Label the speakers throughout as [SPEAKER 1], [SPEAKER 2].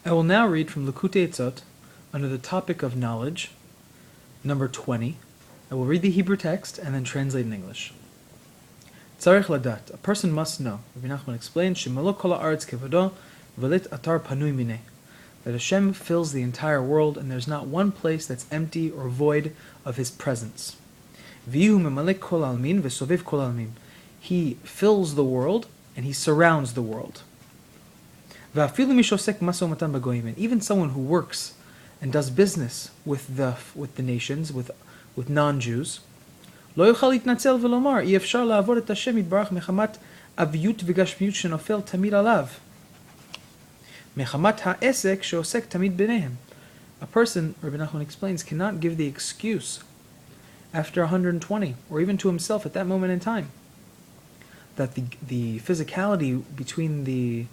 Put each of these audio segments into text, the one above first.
[SPEAKER 1] I will now read from Likutei Etzot under the topic of knowledge, number 20. I will read the Hebrew text and then translate in English. Tzarich ladat, a person must know. Rebbe Nachman explains, Shemalo kol haaretz kevodo, v'lit atar panui mineh, that Hashem fills the entire world and there's not one place that's empty or void of His presence. V'yihu memalek kol almin v'soviv kol almin. He fills the world and He surrounds the world. V'afilu mishosek maso matan bagoyim, and even someone who works and does business with the nations, with non-Jews, lo yochal yitnatzel v'lomar אי אפשר לעבוד את השם יתברך מחמת אביות וגשמיות שנופל תמיד עליו, מחמת העסק שעוסק תמיד ביניהם. A person, Rebbe Nachman explains, cannot give the excuse after 120, or even to himself at that moment in time, that the physicality between the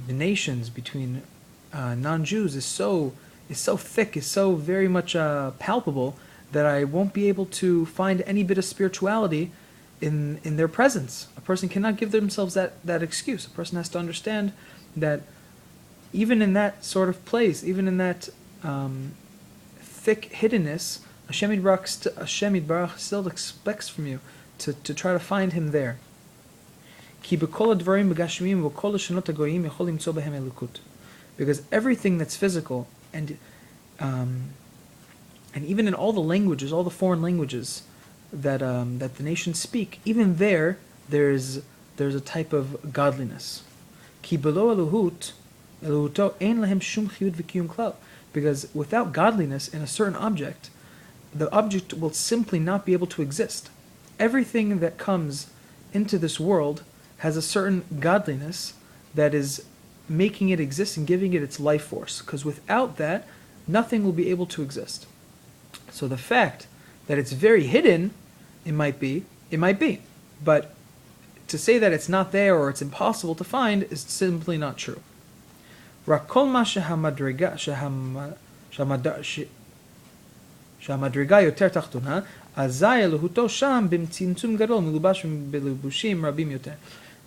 [SPEAKER 1] nations, between non-Jews is so thick, is so very much palpable, that I won't be able to find any bit of spirituality in their presence. A person cannot give themselves that excuse. A person has to understand that even in that sort of place, even in that thick hiddenness, Hashem Yitbarach still expects from you to try to find Him there. Because everything that's physical and even in all the languages, all the foreign languages that the nations speak, even there's a type of godliness. Because without godliness in a certain object, the object will simply not be able to exist. Everything that comes into this world has a certain godliness that is making it exist and giving it its life force. Because without that, nothing will be able to exist. So the fact that it's very hidden, it might be. But to say that it's not there or it's impossible to find is simply not true. שהמדרגה יותר תחתונה, אזי אלוהותו שם בצמצום גדול, מלובש בלבושים רבים יותר.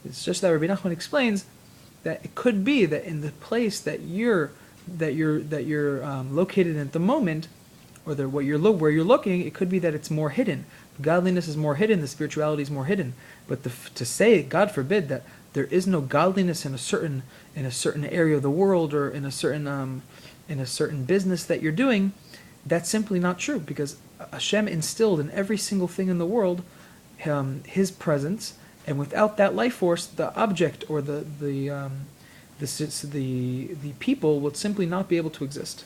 [SPEAKER 1] It's just that Rebbe Nachman explains that it could be that in the place that you're located in at the moment, or where you're looking, it could be that it's more hidden. Godliness is more hidden, the spirituality is more hidden. But to say, God forbid, that there is no godliness in a certain area of the world, or in a certain business that you're doing, that's simply not true, because Hashem instilled in every single thing in the world His presence, and without that life force, the object or the people would simply not be able to exist.